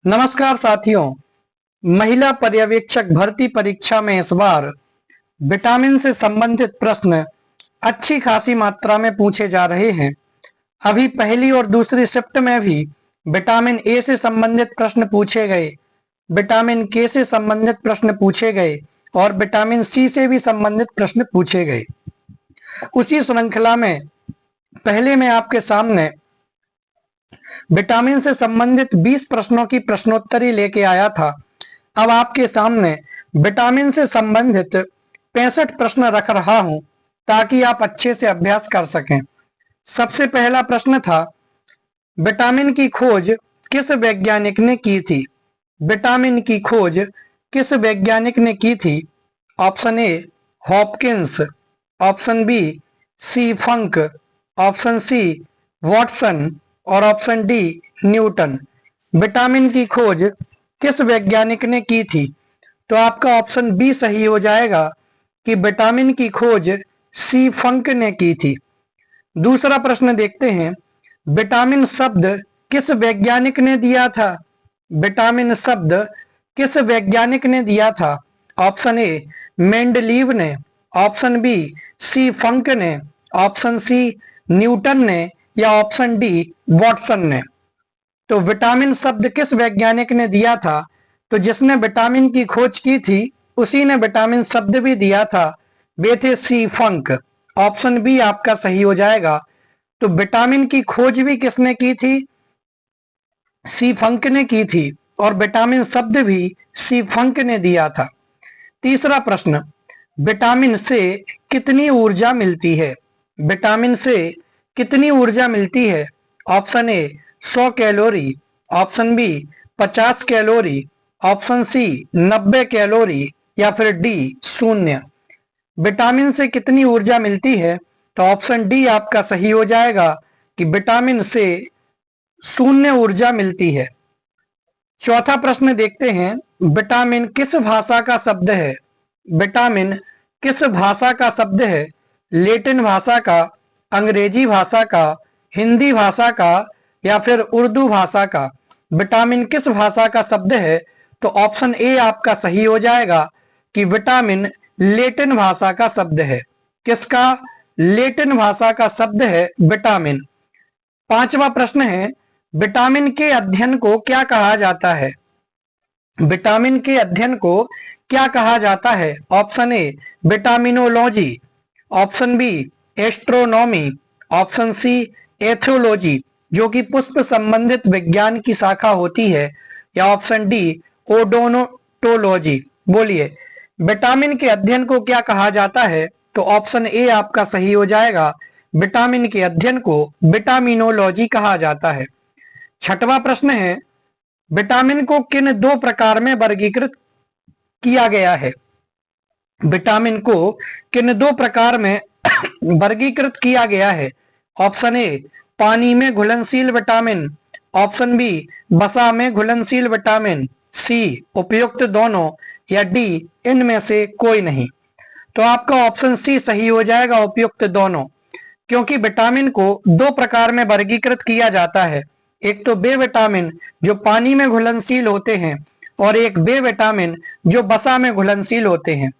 नमस्कार साथियों। महिला पर्यवेक्षक भर्ती परीक्षा में इस बार विटामिन से संबंधित प्रश्न अच्छी खासी मात्रा में पूछे जा रहे हैं। अभी पहली और दूसरी शिफ्ट में भी विटामिन ए से संबंधित प्रश्न पूछे गए, विटामिन के से संबंधित प्रश्न पूछे गए और विटामिन सी से भी संबंधित प्रश्न पूछे गए। उसी श्रृंखला में पहले मैं आपके सामने विटामिन से संबंधित 20 प्रश्नों की प्रश्नोत्तरी लेके आया था। अब आपके सामने विटामिन से संबंधित 65 प्रश्न रख रहा हूं ताकि आप अच्छे से अभ्यास कर सकें। सबसे पहला प्रश्न था, विटामिन की खोज किस वैज्ञानिक ने की थी? विटामिन की खोज किस वैज्ञानिक ने की थी? Option A Hopkins, option B C Funk, option C Watson और ऑप्शन डी न्यूटन। विटामिन की खोज किस वैज्ञानिक ने की थी? तो आपका ऑप्शन बी सही हो जाएगा कि विटामिन की खोज सी फंक ने की थी। दूसरा प्रश्न देखते हैं, विटामिन शब्द किस वैज्ञानिक ने दिया था? विटामिन शब्द किस वैज्ञानिक ने दिया था? ऑप्शन ए मेंडलीव ने, ऑप्शन बी सी फंक ने, ऑप्शन सी न्यूटन ने या ऑप्शन डी वॉटसन ने। तो विटामिन शब्द किस वैज्ञानिक ने दिया था? तो जिसने विटामिन की खोज की थी उसी ने विटामिन शब्द भी दिया था, वे थे सी फंक। ऑप्शन बी आपका सही हो जाएगा। तो विटामिन की खोज भी किसने की थी? सी फंक ने की थी और विटामिन शब्द भी सी फंक ने दिया था। तीसरा प्रश्न, विटामिन से कितनी ऊर्जा मिलती है? विटामिन से कितनी ऊर्जा मिलती है? Option A 100 calorie, option B 50 calorie, option C 90 calorie या फिर डी 0। विटामिन से कितनी ऊर्जा मिलती है? तो ऑप्शन डी आपका सही हो जाएगा कि विटामिन से 0 ऊर्जा मिलती है। चौथा प्रश्न देखते हैं, विटामिन किस भाषा का शब्द है? विटामिन किस भाषा का शब्द है? लैटिन भाषा का, अंग्रेजी भाषा का, हिंदी भाषा का या फिर उर्दू भाषा का? विटामिन किस भाषा का शब्द है? तो ऑप्शन ए आपका सही हो जाएगा कि विटामिन लैटिन भाषा का शब्द है। किसका? लैटिन भाषा का शब्द है विटामिन। पांचवा प्रश्न है, विटामिन के अध्ययन को क्या कहा जाता है? विटामिन के अध्ययन को क्या कहा जाता है? Option A vitaminology, option B astronomy, option C ethology जो कि पुष्प संबंधित विज्ञान की शाखा होती है, या ऑप्शन डी ओडोनटोलॉजी। बोलिए, विटामिन के अध्ययन को क्या कहा जाता है? तो ऑप्शन ए आपका सही हो जाएगा, विटामिन के अध्ययन को विटामिनोलॉजी कहा जाता है। छठवां प्रश्न है, विटामिन को किन दो प्रकार में वर्गीकृत किया गया है? विटामिन को किन दो प्रकार में वर्गीकृत किया गया है? ऑप्शन ए पानी में घुलनशील विटामिन, ऑप्शन बी वसा में घुलनशील विटामिन, सी उपयुक्त दोनों या डी इनमें से कोई नहीं। तो आपका ऑप्शन सी सही हो जाएगा, उपयुक्त दोनों। क्योंकि विटामिन को दो प्रकार में वर्गीकृत किया जाता है, एक तो वे विटामिन जो पानी में घुलनशील होते हैं और एक वे विटामिन जो वसा में घुलनशील होते हैं।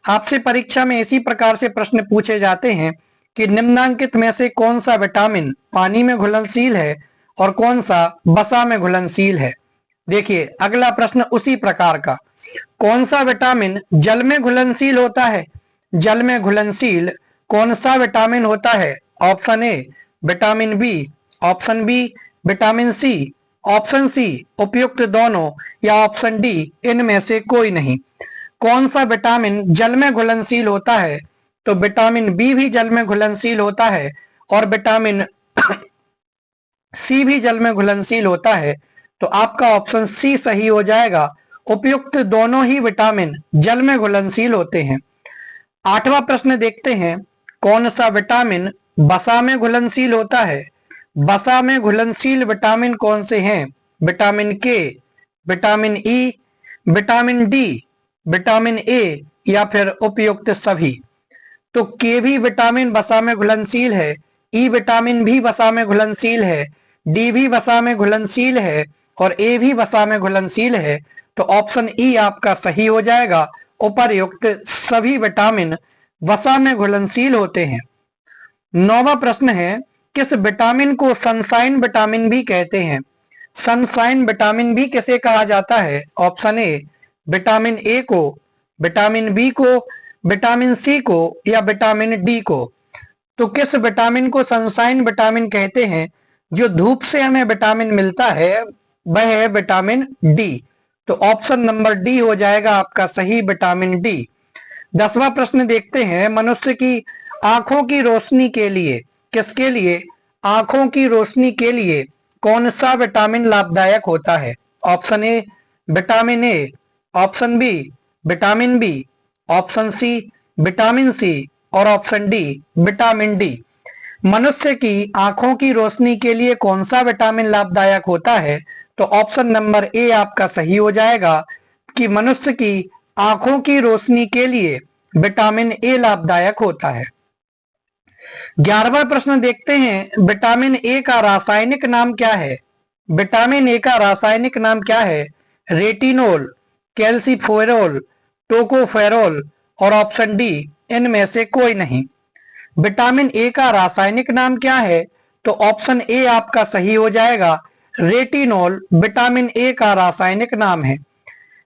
आपसे परीक्षा में इसी प्रकार से प्रश्न पूछे जाते हैं कि निम्नांकित में से कौन सा विटामिन पानी में घुलनशील है और कौन सा वसा में घुलनशील है। देखिए अगला प्रश्न उसी प्रकार का, कौन सा विटामिन जल में घुलनशील होता है? जल में घुलनशील कौन सा विटामिन होता है? Option A vitamin B, option B vitamin C, option C उपयुक्त दोनों या ऑप्शन डी इनमें से कोई नहीं। कौन सा विटामिन जल में घुलनशील होता है? तो विटामिन बी भी जल में घुलनशील होता है और विटामिन सी भी जल में घुलनशील होता है। तो आपका ऑप्शन सी सही हो जाएगा, उपयुक्त दोनों ही विटामिन जल में घुलनशील होते हैं। आठवां प्रश्न देखते हैं, कौन सा विटामिन वसा में घुलनशील होता है? वसा में घुलनशील विटामिन कौन से हैं? विटामिन के, vitamin E, vitamin D, vitamin A या फिर उपयुक्त सभी। तो के भी विटामिन वसा में घुलनशील है, ई विटामिन भी वसा में घुलनशील है, डी भी वसा में घुलनशील है और ए भी वसा में घुलनशील है, तो ऑप्शन ई आपका सही हो जाएगा। उपर्युक्त सभी विटामिन वसा में घुलनशील होते हैं। 9वां प्रश्न है, किस विटामिन को सनशाइन विटामिन भी कहते हैं? सनशाइन विटामिन भी किसे कहा जाता है? ऑप्शन ए विटामिन ए को, विटामिन बी को, विटामिन सी को या विटामिन डी को। तो किस विटामिन को सनशाइन विटामिन कहते हैं? जो धूप से हमें विटामिन मिलता है वह है विटामिन डी। तो ऑप्शन नंबर डी हो जाएगा आपका सही, विटामिन डी। 10वां प्रश्न देखते हैं, मनुष्य की आंखों की रोशनी के लिए, किसके लिए? आंखों की रोशनी के लिए कौन सा विटामिन लाभदायक होता है? Option A vitamin A, option B vitamin B, option C vitamin C और ऑप्शन डी विटामिन डी। मनुष्य की आंखों की रोशनी के लिए कौन सा विटामिन लाभदायक होता है? तो ऑप्शन नंबर ए आपका सही हो जाएगा कि मनुष्य की आंखों की रोशनी के लिए विटामिन ए लाभदायक होता है। 11वां प्रश्न देखते हैं, विटामिन ए का रासायनिक नाम क्या है? विटामिन ए का रासायनिक नाम क्या है? रेटिनोल, कैल्सिफेरॉल, टोकोफेरॉल और ऑप्शन डी इनमें से कोई नहीं। विटामिन ए का रासायनिक नाम क्या है? तो ऑप्शन ए आपका सही हो जाएगा, रेटिनोल विटामिन ए का रासायनिक नाम है।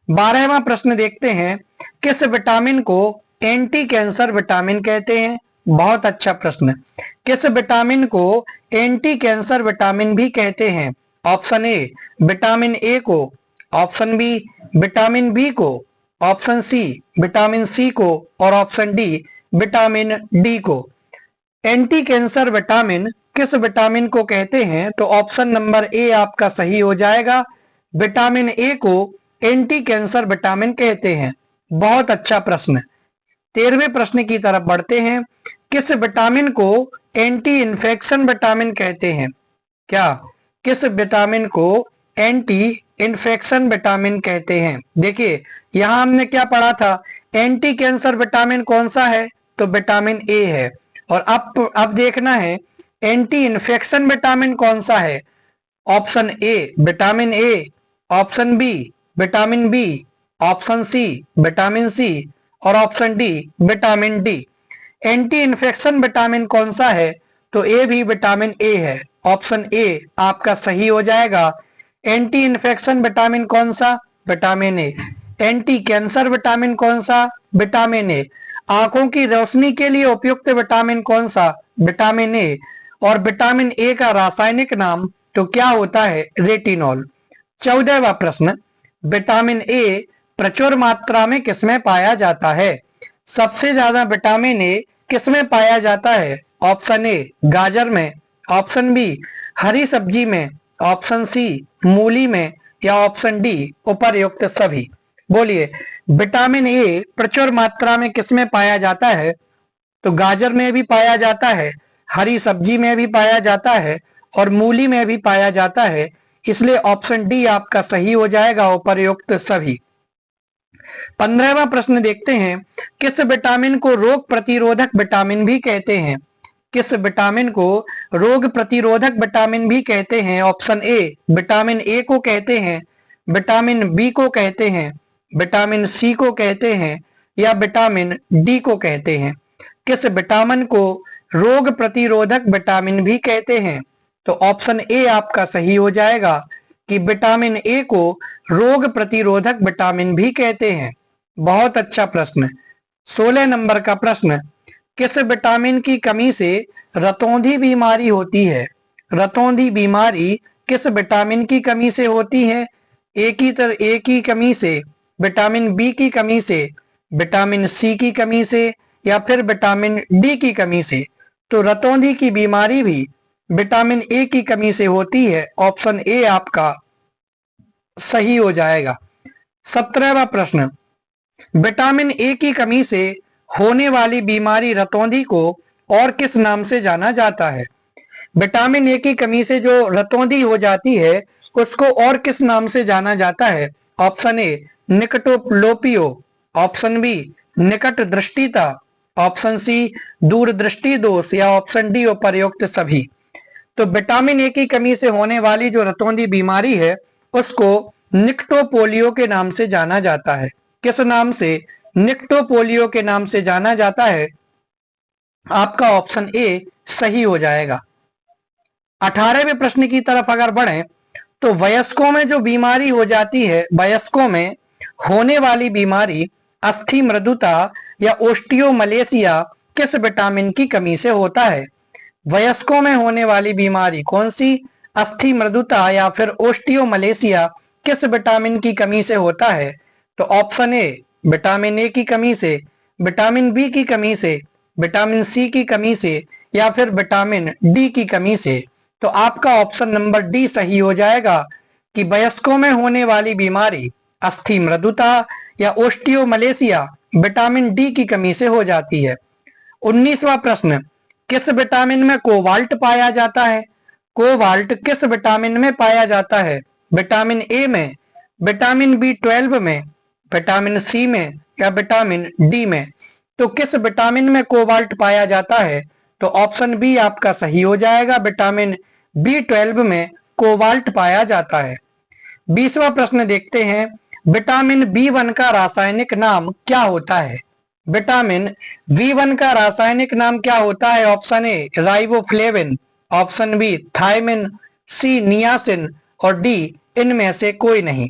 12वां प्रश्न देखते हैं, किस विटामिन को एंटी कैंसर विटामिन कहते हैं? बहुत अच्छा प्रश्न। किस विटामिन को एंटी कैंसर विटामिन भी कहते हैं? ऑप्शन ए विटामिन ए को, ऑप्शन बी विटामिन बी को, ऑप्शन सी विटामिन सी को और ऑप्शन डी विटामिन डी को। एंटी कैंसर विटामिन किस विटामिन को कहते हैं? तो ऑप्शन नंबर ए आपका सही हो जाएगा, विटामिन ए को एंटी कैंसर विटामिन कहते हैं। बहुत अच्छा प्रश्न। 13वें प्रश्न की तरफ बढ़ते हैं, किस विटामिन को एंटी इन्फेक्शन विटामिन कहते हैं? क्या किस विटामिन को एंटी इन्फेक्शन विटामिन कहते हैं? देखिए यहां हमने क्या पढ़ा था, एंटी कैंसर विटामिन कौन सा है? तो विटामिन ए है। और अब देखना है एंटी इन्फेक्शन विटामिन कौन सा है? Option A vitamin A, option B vitamin B, option C vitamin C और option D vitamin D. Anti infection vitamin कौन सा है? तो ए भी विटामिन ए है। ऑप्शन ए आपका सही हो जाएगा। एंटी इन्फेक्शन विटामिन कौन सा? Vitamin A. Anti cancer vitamin कौन सा? Vitamin A. आंखों की रोशनी के लिए उपयुक्त विटामिन कौन सा? Vitamin A. और विटामिन ए का रासायनिक नाम तो क्या होता है? रेटिनॉल। 14वां प्रश्न, विटामिन ए प्रचुर मात्रा में किसमें पाया जाता है? सबसे ज्यादा विटामिन ए किसमें पाया जाता है? ऑप्शन ए गाजर में, ऑप्शन बी हरी सब्जी में, ऑप्शन सी मूली में या ऑप्शन डी उपर्युक्त सभी। बोलिए विटामिन ए प्रचुर मात्रा में किसमें पाया जाता है? तो गाजर में भी पाया जाता है, हरी सब्जी में भी पाया जाता है और मूली में भी पाया जाता है, इसलिए ऑप्शन डी आपका सही हो जाएगा, उपर्युक्त सभी। 15वां प्रश्न देखते हैं, किस विटामिन को रोग प्रतिरोधक विटामिन भी कहते हैं? किस विटामिन को रोग प्रतिरोधक विटामिन भी कहते हैं? ऑप्शन ए विटामिन ए को कहते हैं, विटामिन बी को कहते हैं, विटामिन सी को कहते हैं या विटामिन डी को कहते हैं। किस विटामिन को रोग प्रतिरोधक विटामिन भी कहते हैं? तो ऑप्शन ए आपका सही हो जाएगा कि विटामिन ए को रोग प्रतिरोधक विटामिन भी कहते हैं। बहुत अच्छा प्रश्न। 16 नंबर का प्रश्न, किस विटामिन की कमी से रतौंधी बीमारी होती है? रतौंधी बीमारी किस विटामिन की कमी से होती है? ए की कमी से, विटामिन बी की कमी से, विटामिन सी की कमी से या फिर विटामिन डी की कमी से। तो रतौंधी की बीमारी भी विटामिन ए की कमी से होती है। ऑप्शन ए आपका सही हो जाएगा। 17वां प्रश्न, विटामिन ए की कमी से होने वाली बीमारी रतौंधी को और किस नाम से जाना जाता है? विटामिन ए की कमी से जो रतौंधी हो जाती है उसको और किस नाम से जाना जाता है? ऑप्शन ए निकटोप्लोपियो, ऑप्शन बी निकट दृष्टिता, ऑप्शन सी दूरदृष्टि दोष या ऑप्शन डी उपर्युक्त सभी। तो विटामिन ए की कमी से होने वाली जो रतौंधी बीमारी है उसको निक्टोपोलियो के नाम से जाना जाता है। किस नाम से? निक्टोपोलियो के नाम से जाना जाता है। आपका ऑप्शन ए सही हो जाएगा। 18वें प्रश्न की तरफ अगर बढ़ें तो वयस्कों में जो बीमारी हो जाती है, वयस्कों में होने वाली बीमारी अस्थि मृदुता या ओस्टियोमलेशिया किस विटामिन की कमी से होता है? वयस्कों में होने वाली बीमारी कौन सी? अस्थि मृदुता या फिर ओस्टियोमलेशिया किस विटामिन की कमी से होता है? तो ऑप्शन ए विटामिन ए की कमी से, विटामिन बी की कमी से, विटामिन सी की कमी से या फिर विटामिन डी की कमी से। तो आपका ऑप्शन नंबर डी सही हो जाएगा कि वयस्कों में होने वाली बीमारी अस्थि मृदुता या ओस्टियोमलेशिया विटामिन डी की कमी से हो जाती है। 19वां प्रश्न, किस विटामिन में कोबाल्ट पाया जाता है? कोबाल्ट किस विटामिन में पाया जाता है? विटामिन ए में, विटामिन बी12 में, विटामिन सी में या विटामिन डी में? तो किस विटामिन में कोबाल्ट पाया जाता है? तो ऑप्शन बी आपका सही हो जाएगा, विटामिन बी12 में कोबाल्ट पाया जाता है। 20वां प्रश्न देखते हैं, विटामिन बी1 का रासायनिक नाम क्या होता है? विटामिन बी1 का रासायनिक नाम क्या होता है? Option A riboflavin, option B thiamine, C niacin और डी इनमें से कोई नहीं।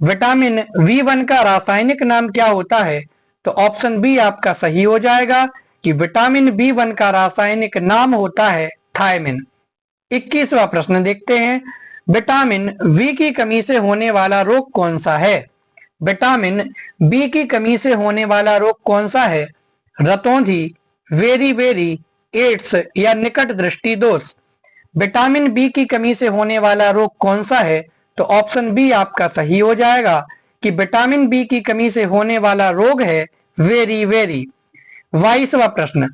विटामिन बी1 का रासायनिक नाम क्या होता है? तो ऑप्शन बी आपका सही हो जाएगा कि विटामिन बी1 का रासायनिक नाम होता है थायमिन। 21वां प्रश्न देखते हैं, विटामिन बी की कमी से होने वाला रोग कौन सा है? विटामिन बी की कमी से होने वाला रोग कौन सा है? रतौंधी, वेरी, एड्स या निकट दृष्टि दोष? विटामिन बी की कमी से होने वाला रोग कौन सा है? तो ऑप्शन बी आपका सही हो जाएगा कि विटामिन बी की कमी से होने वाला रोग है वेरी। 22वां प्रश्न,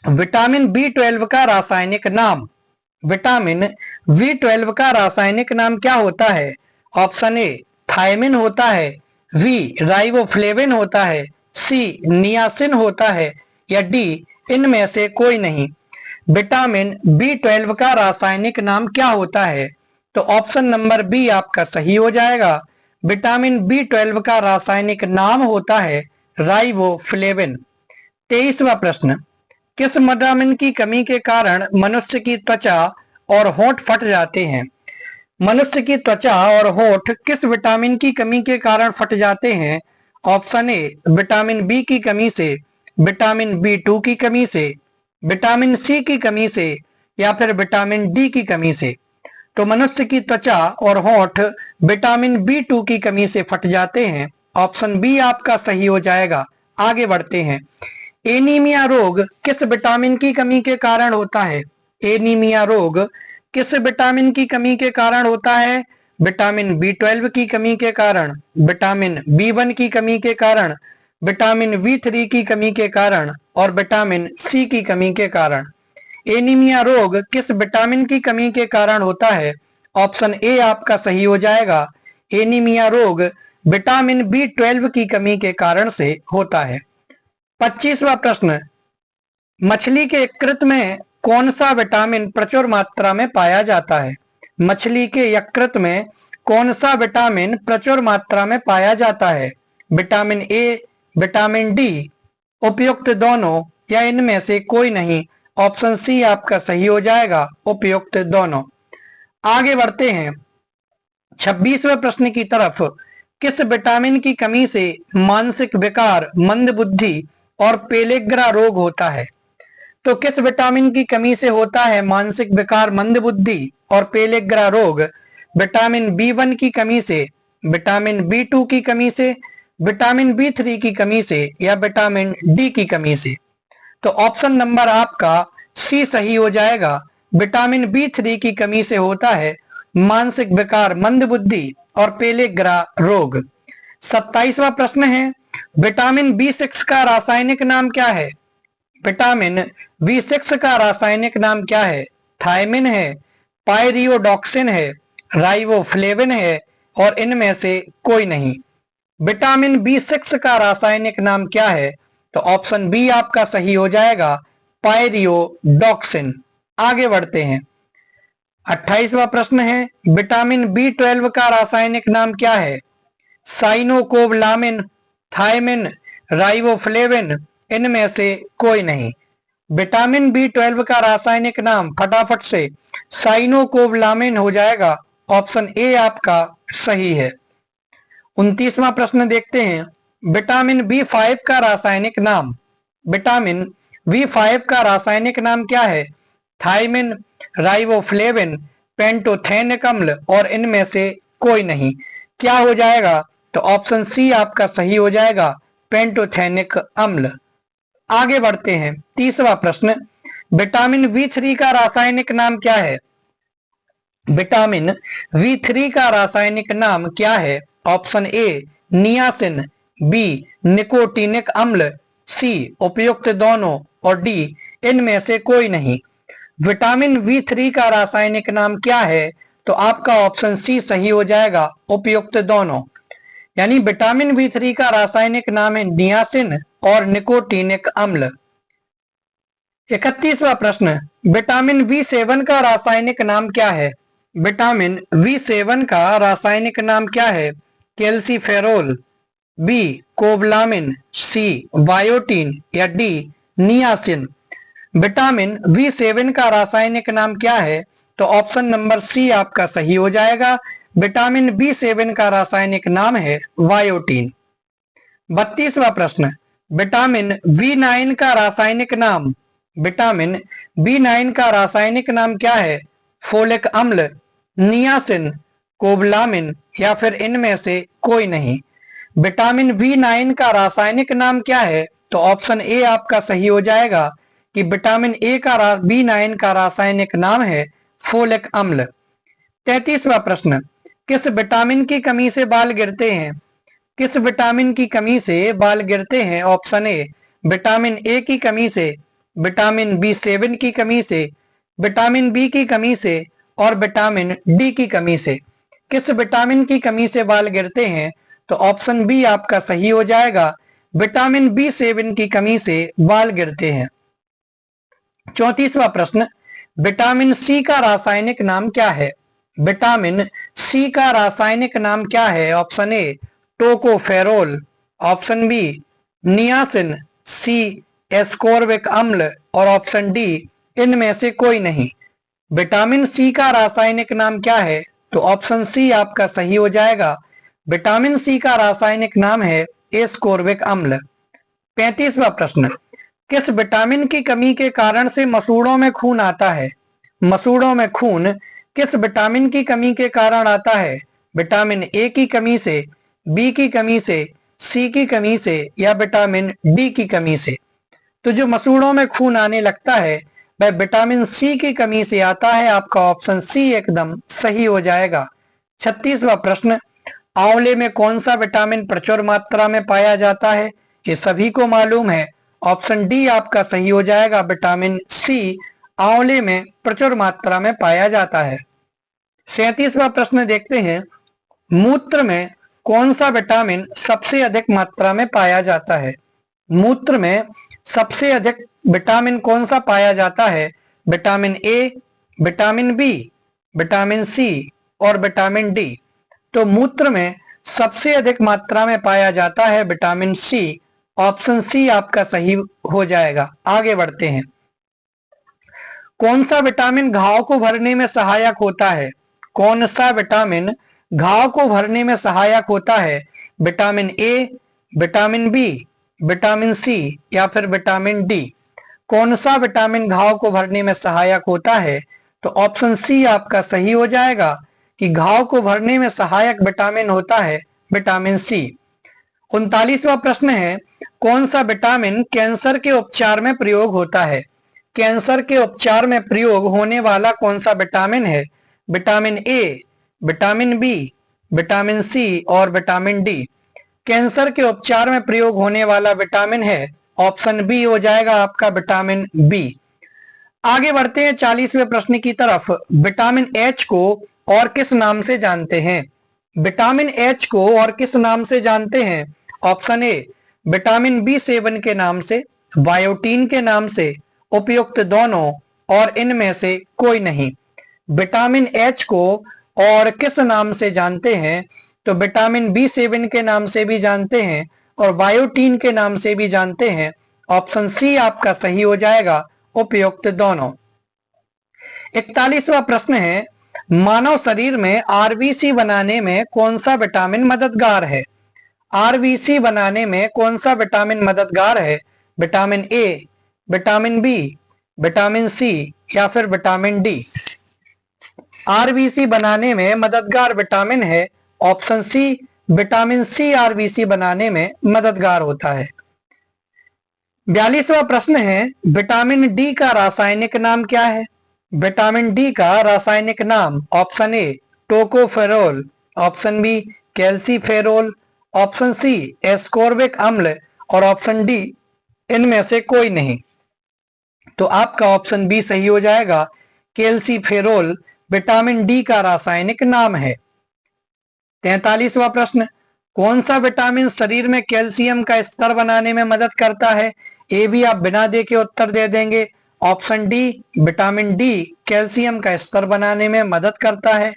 विटामिन बी12 का रासायनिक नाम। विटामिन बी12 का रासायनिक नाम क्या होता है? ऑप्शन ए थायमिन होता है, बी राइबोफ्लेविन होता है, सी नियासिन होता है या डी इनमें से कोई नहीं। विटामिन बी12 का रासायनिक नाम क्या होता है? तो ऑप्शन नंबर बी आपका सही हो जाएगा, विटामिन बी12 का रासायनिक नाम होता है राइबोफ्लेविन। 23वां प्रश्न, किस विटामिन की कमी के कारण मनुष्य की त्वचा और होंठ फट जाते हैं? मनुष्य की त्वचा और होंठ किस विटामिन की कमी के कारण फट जाते हैं? ऑप्शन ए विटामिन बी की कमी से, विटामिन बी2 की कमी से, विटामिन सी की कमी से या फिर विटामिन डी की कमी से। तो मनुष्य की त्वचा और होंठ विटामिन बी2 की कमी से फट जाते हैं। ऑप्शन बी आपका सही हो जाएगा। आगे बढ़ते हैं, एनीमिया रोग किस विटामिन की कमी के कारण होता है? एनीमिया रोग किस विटामिन की कमी के कारण होता है? विटामिन बी12 की कमी के कारण, विटामिन बी1 की कमी के कारण, विटामिन बी3 की कमी के कारण और विटामिन सी की कमी के कारण। एनीमिया रोग किस विटामिन की कमी के कारण होता है? ऑप्शन ए आपका सही हो जाएगा, एनीमिया रोग विटामिन बी12 की कमी के कारण से होता है। 25वां प्रश्न, मछली के यकृत में कौन सा विटामिन प्रचुर मात्रा में पाया जाता है? मछली के यकृत में कौन सा विटामिन प्रचुर मात्रा में पाया जाता है? विटामिन ए, विटामिन डी, उपयुक्त दोनों या इनमें से कोई नहीं? ऑप्शन सी आपका सही हो जाएगा, उपयुक्त दोनों। आगे बढ़ते हैं 26वें प्रश्न की तरफ, किस विटामिन की कमी से मानसिक विकार, मंदबुद्धि और पेलेग्रा रोग होता है? तो किस विटामिन की कमी से होता है मानसिक विकार, मंदबुद्धि और पेलेग्रा रोग? विटामिन बी1 की कमी से, विटामिन बी2 की कमी से, विटामिन बी3 की कमी से या विटामिन डी की कमी से? तो ऑप्शन नंबर आपका सी सही हो जाएगा, विटामिन बी3 की कमी से होता है मानसिक विकार, मंदबुद्धि और पेलेग्रा रोग। 27वां प्रश्न है, विटामिन बी6 का रासायनिक नाम क्या है? विटामिन बी6 का रासायनिक नाम क्या है? थायमिन है, पायरियोडॉक्सिन है, राइबोफ्लेविन है और इनमें से कोई नहीं। विटामिन बी6 का रासायनिक नाम क्या है? तो ऑप्शन बी आपका सही हो जाएगा, पायरियोडॉक्सिन। आगे बढ़ते हैं, 28वां प्रश्न है विटामिन B12 का रासायनिक नाम क्या है? साइनोकोबलामिन, थायमिन, राइबोफ्लेविन, इनमें से कोई नहीं। विटामिन B12 का रासायनिक नाम फटाफट से साइनोकोबलामिन हो जाएगा। ऑप्शन ए आपका सही है। 29वां प्रश्न देखते हैं विटामिन B5 का रासायनिक नाम। विटामिन B5 का रासायनिक नाम क्या है? थायमिन, राइबोफ्लेविन, पेंटोथेनिक अम्ल और इनमें से कोई नहीं। क्या हो जाएगा? तो ऑप्शन सी आपका सही हो जाएगा, पेंटोथेनिक अम्ल। आगे बढ़ते हैं 30वां प्रश्न विटामिन B3 का रासायनिक नाम क्या है? विटामिन B3 का रासायनिक नाम क्या है? Option A niacin, B nicotinic अम्ल, सी उपयुक्त दोनों और डी इनमें से कोई नहीं। विटामिन B3 का रासायनिक नाम क्या है? तो आपका ऑप्शन सी सही हो जाएगा, उपयुक्त दोनों। यानी विटामिन B3 का रासायनिक नाम है नियासिन और निकोटीनिक अम्ल। 31वां प्रश्न विटामिन B7 का रासायनिक नाम क्या है? विटामिन B7 का रासायनिक नाम क्या है? कैल्सीफेरोल, बी कोबलामिन, सी बायोटीन या डी नियासिन। विटामिन B7 का रासायनिक नाम क्या है? तो ऑप्शन नंबर सी आपका सही हो जाएगा। विटामिन B7 का रासायनिक नाम है बायोटीन। 32वां प्रश्न विटामिन B9 का रासायनिक नाम। विटामिन B9 का रासायनिक नाम क्या है? फोलिक अम्ल, नियासिन, कोबलामिन या फिर इनमें से कोई नहीं। विटामिन B9 का रासायनिक नाम क्या है? तो ऑप्शन ए आपका सही हो जाएगा कि विटामिन B9 का रासायनिक नाम है फोलिक अम्ल। 33वां प्रश्न किस विटामिन की कमी से बाल गिरते हैं? किस विटामिन की कमी से बाल गिरते हैं? ऑप्शन ए विटामिन ए की कमी से, विटामिन B7 की कमी से, विटामिन बी की कमी से और विटामिन डी की कमी से। किस विटामिन की कमी से बाल गिरते हैं? तो ऑप्शन बी आपका सही हो जाएगा, विटामिन B7 की कमी से बाल गिरते हैं। 34वां प्रश्न विटामिन सी का रासायनिक नाम क्या है? विटामिन सी का रासायनिक नाम क्या है? Option A tocopherol, option B niacin, C ascorbic अम्ल और ऑप्शन डी इनमें से कोई नहीं। विटामिन सी का रासायनिक नाम क्या है? तो ऑप्शन सी आपका सही हो जाएगा, विटामिन सी का रासायनिक नाम है एस्कोर्बिक अम्ल। 35वां प्रश्न किस विटामिन की कमी के कारण से मसूड़ों में खून आता है? मसूड़ों में खून किस विटामिन की कमी के कारण आता है? विटामिन ए की कमी से, बी की कमी से, सी की कमी से या विटामिन डी की कमी से। तो जो मसूड़ों में खून आने लगता है वह विटामिन सी की कमी से आता है। आपका ऑप्शन सी एकदम सही हो जाएगा। 36वां प्रश्न आंवले में कौन सा विटामिन प्रचुर मात्रा में पाया जाता है? ये सभी को मालूम है। ऑप्शन डी आपका सही हो जाएगा, विटामिन सी आंवले में प्रचुर मात्रा में पाया जाता है। 37वां प्रश्न देखते हैं मूत्र में कौन सा विटामिन सबसे अधिक मात्रा में पाया जाता है? मूत्र में सबसे अधिक विटामिन कौन सा पाया जाता है? Vitamin A, vitamin B, vitamin C और विटामिन डी। तो मूत्र में सबसे अधिक मात्रा में पाया जाता है विटामिन सी। ऑप्शन सी आपका सही हो जाएगा। आगे बढ़ते हैं कौन सा विटामिन घाव को भरने में सहायक होता है? कौन सा विटामिन घाव को भरने में सहायक होता है? Vitamin A, vitamin B, vitamin C या फिर विटामिन डी। कौन सा विटामिन घाव को भरने में सहायक होता है? तो ऑप्शन सी आपका सही हो जाएगा कि घाव को भरने में सहायक विटामिन होता है विटामिन सी। 39वां प्रश्न है कौन सा विटामिन कैंसर के उपचार में प्रयोग होता है? कैंसर के उपचार में प्रयोग होने वाला कौन सा विटामिन है? Vitamin A, vitamin B, vitamin C और विटामिन डी। कैंसर के उपचार में प्रयोग होने वाला विटामिन है ऑप्शन बी हो जाएगा आपका, विटामिन बी। आगे बढ़ते हैं 40वें प्रश्न की तरफ। विटामिन एच को और किस नाम से जानते हैं? विटामिन एच को और किस नाम से जानते हैं? ऑप्शन ए विटामिन B7 के नाम से, बायोटीन के नाम से, उपयुक्त दोनों और इनमें से कोई नहीं। विटामिन एच को और किस नाम से जानते हैं? तो विटामिन B7 के नाम से भी जानते हैं और बायोटीन के नाम से भी जानते हैं। ऑप्शन सी आपका सही हो जाएगा, उपयुक्त दोनों। 41वां प्रश्न है, मानव शरीर में आरबीसी बनाने में कौन सा विटामिन मददगार है? आरबीसी बनाने में कौन सा विटामिन मददगार है? Vitamin A, vitamin B, vitamin C या फिर विटामिन डी? आरबीसी बनाने में मददगार विटामिन है option C, vitamin C RBC बनाने में मददगार होता है। 42वां प्रश्न है, विटामिन डी का रासायनिक नाम क्या है? विटामिन डी का रासायनिक नाम option A tocopherol, option B calciferol, option C ascorbic अम्ल और ऑप्शन डी इनमें से कोई नहीं। तो आपका ऑप्शन बी सही हो जाएगा, कैल्सीफेरोल विटामिन डी का रासायनिक नाम है। 43वां प्रश्न, कौन सा विटामिन शरीर में कैल्शियम का स्तर बनाने में मदद करता है? ए भी आप बिना देखे उत्तर दे देंगे। Option D vitamin D calcium का स्तर बनाने में मदद करता है।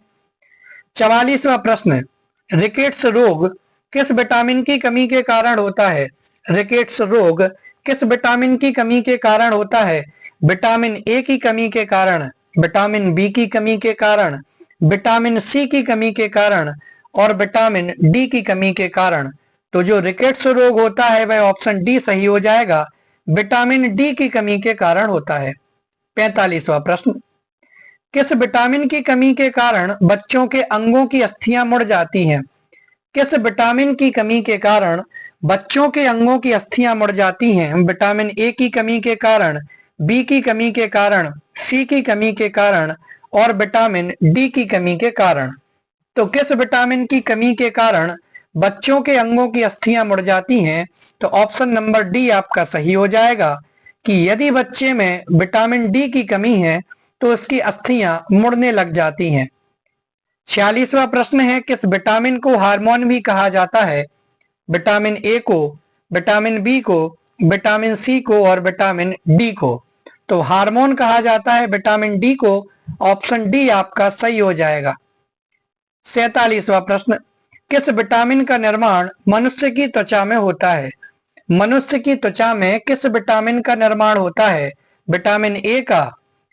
44वां प्रश्न, रिकेट्स रोग किस विटामिन की कमी के कारण होता है? रिकेट्स रोग किस विटामिन की कमी के कारण होता है? विटामिन ए की कमी के कारण, विटामिन बी की कमी के कारण, विटामिन सी की कमी के कारण और विटामिन डी की कमी के कारण। तो जो रिकेट्स रोग होता है वह ऑप्शन डी सही हो जाएगा, विटामिन डी की कमी के कारण होता है। 45वां प्रश्न, किस विटामिन की कमी के कारण बच्चों के अंगों की अस्थियां मुड़ जाती हैं? किस विटामिन की कमी के कारण बच्चों के अंगों की अस्थियां मुड़ जाती हैं? विटामिन ए की कमी के कारण, बी की कमी के कारण, सी की कमी के कारण और विटामिन डी की कमी के कारण। तो किस विटामिन की कमी के कारण बच्चों के अंगों की अस्थियां मुड़ जाती हैं? तो ऑप्शन नंबर डी आपका सही हो जाएगा कि यदि बच्चे में विटामिन डी की कमी है तो उसकी अस्थियां मुड़ने लग जाती हैं। 46वां प्रश्न है, किस विटामिन को हार्मोन भी कहा जाता है? विटामिन ए को, विटामिन बी को, विटामिन सी को और विटामिन डी को। तो हार्मोन कहा जाता है विटामिन डी को, ऑप्शन डी आपका सही हो जाएगा। 47वां प्रश्न, किस विटामिन का निर्माण मनुष्य की त्वचा में होता है? मनुष्य की त्वचा में किस विटामिन का निर्माण होता है? विटामिन ए का,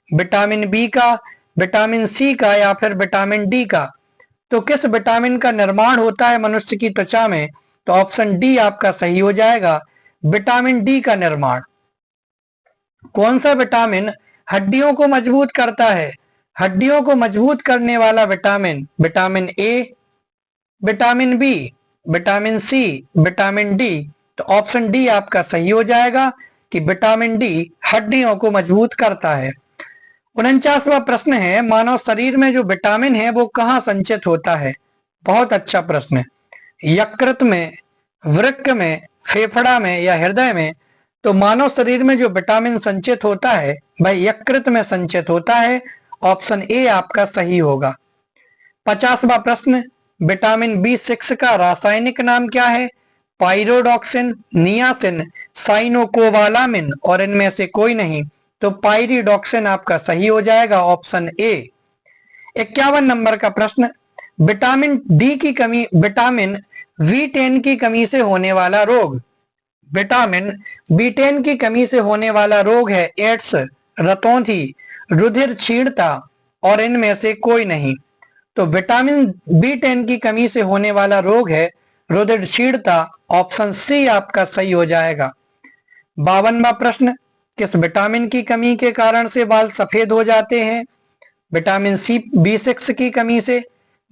विटामिन बी का, विटामिन सी का या फिर विटामिन डी का? तो किस विटामिन का निर्माण होता है मनुष्य की त्वचा में? तो ऑप्शन डी आपका सही हो जाएगा, विटामिन डी का निर्माण। कौन सा विटामिन हड्डियों को मजबूत करता है? हड्डियों को मजबूत करने वाला vitamin, vitamin A, vitamin B, vitamin C, vitamin D. तो ऑप्शन डी आपका सही हो जाएगा कि विटामिन डी हड्डियों को मजबूत करता है। 49वां प्रश्न है, मानव शरीर में जो विटामिन है वो कहाँ संचित होता है? बहुत अच्छा प्रश्न है। यकृत में, वृक्क में, फेफड़ा में या हृदय में? तो मानव शरीर में जो विटामिन संचित होता है वह यकृत में संचित होता है। ऑप्शन ए आपका सही होगा। 50वां प्रश्न, विटामिन B6 का रासायनिक नाम क्या है? पाइरोडॉक्सिन, नियासिन, साइनोकोबालामिन और इनमें से कोई नहीं। तो पाइरिडॉक्सिन आपका सही हो जाएगा, ऑप्शन ए। 51 नंबर का प्रश्न, विटामिन डी की कमी, विटामिन B10 की कमी से होने वाला रोग। विटामिन B10 की कमी से होने वाला रोग है एड्स, रतौंधी, रुधिर क्षीणता और इनमें से कोई नहीं। तो विटामिन B10 की कमी से होने वाला रोग है रुधिर क्षीणता, ऑप्शन सी आपका सही हो जाएगा। 52वां प्रश्न, किस विटामिन की कमी के कारण से बाल सफेद हो जाते हैं? विटामिन सी B6 की कमी से,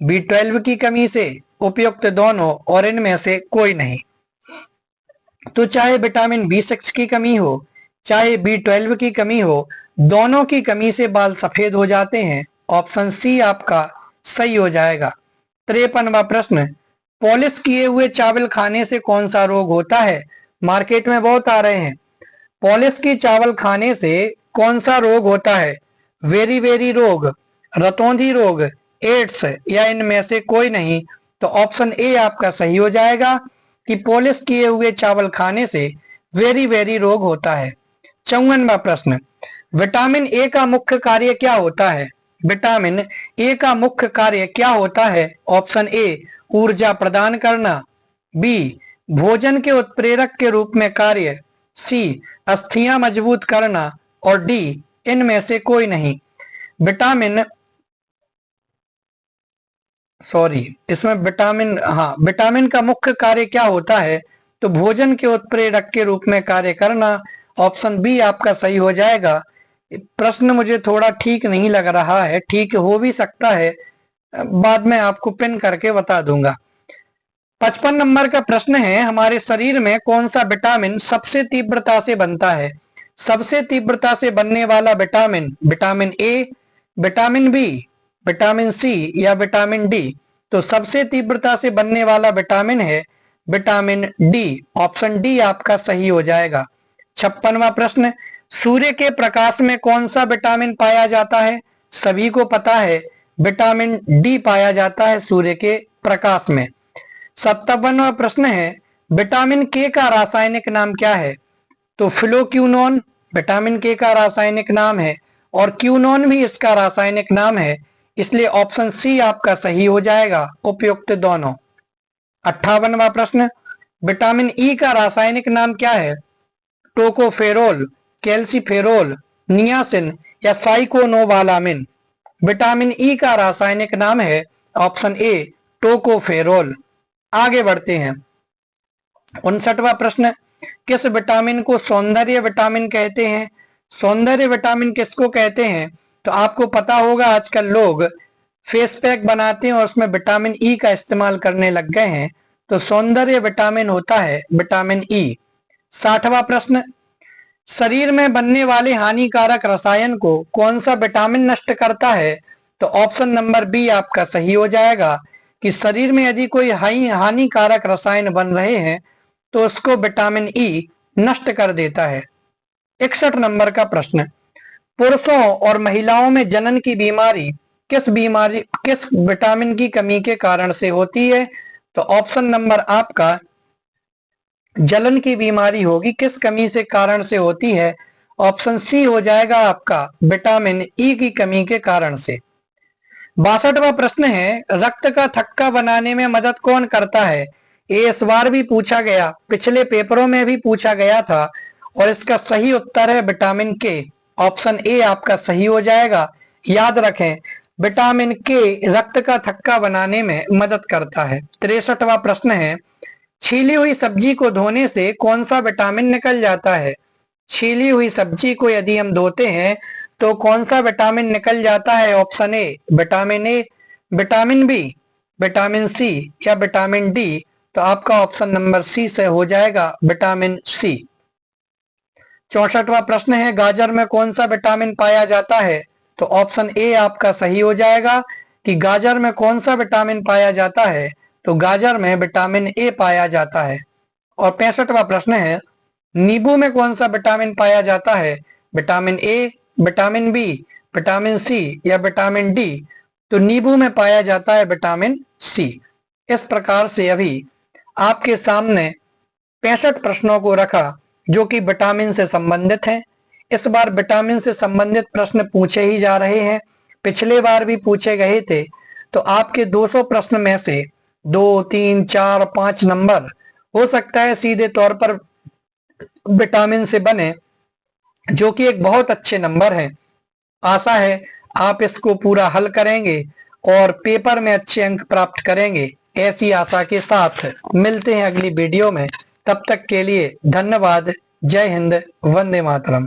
B12 की कमी से, उपयुक्त दोनों और इनमें से कोई नहीं। तो चाहे विटामिन B6 की कमी हो चाहे B12 की कमी हो, दोनों की कमी से बाल सफेद हो जाते हैं। ऑप्शन सी आपका सही हो जाएगा। 53वां प्रश्न, पॉलिश किए हुए चावल खाने से कौन सा रोग होता है? मार्केट में बहुत आ रहे हैं। पॉलिश की चावल खाने से कौन सा रोग होता है? वेरी वेरी रोग, रतौंधी रोग, एड्स या इनमें से कोई नहीं। तो ऑप्शन ए आपका सही हो जाएगा कि पॉलिश किए हुए चावल खाने से वेरी वेरी रोग होता है। 54वां प्रश्न, विटामिन ए का मुख्य कार्य क्या होता है? विटामिन ए का मुख्य कार्य क्या होता है? ऑप्शन ए ऊर्जा प्रदान करना, बी भोजन के उत्प्रेरक के रूप में कार्य, सी अस्थियां मजबूत करना और डी इनमें से कोई नहीं। विटामिन का मुख्य कार्य क्या होता है? तो भोजन के उत्प्रेरक के रूप में कार्य करना। ऑप्शन बी आपका सही हो जाएगा। प्रश्न मुझे थोड़ा ठीक नहीं लग रहा है, ठीक हो भी सकता है, बाद में आपको पिन करके बता दूंगा। 55 नंबर का प्रश्न है, हमारे शरीर में कौन सा विटामिन सबसे तीव्रता से बनता है? सबसे तीव्रता से बनने वाला vitamin, vitamin A, vitamin B, vitamin C या विटामिन डी? तो सबसे तीव्रता से बनने वाला विटामिन है विटामिन डी। ऑप्शन डी आपका सही हो जाएगा। 56वां प्रश्न, सूर्य के प्रकाश में कौन सा विटामिन पाया जाता है? सभी को पता है विटामिन डी पाया जाता है सूर्य के प्रकाश में। 57वां प्रश्न है, विटामिन के का रासायनिक नाम क्या है? तो फ्लोक्यूनोन विटामिन के का रासायनिक नाम है और क्यूनोन भी इसका रासायनिक नाम है, इसलिए ऑप्शन सी आपका सही हो जाएगा, उपयुक्त दोनों। 58वां प्रश्न, विटामिन ई का रासायनिक नाम क्या है? टोकोफेरोल, कैल्सीफेरोल, नियासिन या साइकोनोवालामिन? विटामिन ई का रासायनिक नाम है ऑप्शन ए टोकोफेरोल। आगे बढ़ते हैं। 59वां प्रश्न, किस विटामिन को सौंदर्य विटामिन कहते हैं? सौंदर्य विटामिन किसको कहते हैं? तो आपको पता होगा आजकल लोग फेस पैक बनाते हैं और उसमें विटामिन ई का इस्तेमाल करने लग गए हैं, तो सौंदर्य विटामिन होता है विटामिन ई। 60वां प्रश्न, शरीर में बनने वाले हानिकारक रसायन को कौन सा विटामिन नष्ट करता है? तो ऑप्शन नंबर बी आपका सही हो जाएगा कि शरीर में यदि कोई हानिकारक रसायन बन रहे हैं तो उसको विटामिन ई नष्ट कर देता है। 61 नंबर का प्रश्न, पुरुषों और महिलाओं में जनन की बीमारी किस विटामिन की कमी के कारण से होती है? तो ऑप्शन नंबर आपका जलन की बीमारी होगी, किस कमी से कारण से होती है? ऑप्शन सी हो जाएगा आपका विटामिन ई की कमी के कारण से। 62वां प्रश्न है, रक्त का थक्का बनाने में मदद कौन करता है? ये इस बार भी पूछा गया, पिछले पेपरों में भी पूछा गया था और इसका सही उत्तर है विटामिन के। ऑप्शन ए आपका सही हो जाएगा। याद रखें विटामिन के रक्त का थक्का बनाने में मदद करता है। 63वां प्रश्न है, छीली हुई सब्जी को धोने से कौन सा विटामिन निकल जाता है? छीली हुई सब्जी को यदि हम धोते हैं तो कौन सा विटामिन निकल जाता है? Option A vitamin A, vitamin B, vitamin C या विटामिन डी? तो आपका ऑप्शन नंबर सी से हो जाएगा विटामिन सी। 64वां प्रश्न है, गाजर में कौन सा विटामिन पाया जाता है? तो ऑप्शन ए आपका सही हो जाएगा कि गाजर में कौन सा विटामिन पाया जाता है? तो गाजर में विटामिन ए पाया जाता है। और 65वां प्रश्न है, नींबू में कौन सा विटामिन पाया जाता है? Vitamin A, vitamin B, vitamin C या विटामिन डी? तो नींबू में पाया जाता है विटामिन सी। इस प्रकार से अभी आपके सामने 65 प्रश्नों को रखा जो कि विटामिन से संबंधित हैं। इस बार विटामिन से संबंधित प्रश्न पूछे ही जा रहे हैं, पिछले बार भी पूछे गए थे। तो आपके 200 प्रश्न में से 2, 3, 4, 5 नंबर हो सकता है सीधे तौर पर विटामिन से बने, जो कि एक बहुत अच्छे नंबर है। आशा है आप इसको पूरा हल करेंगे और पेपर में अच्छे अंक प्राप्त करेंगे। ऐसी आशा के साथ मिलते हैं अगली वीडियो में। तब तक के लिए धन्यवाद। जय हिंद, वंदे मातरम।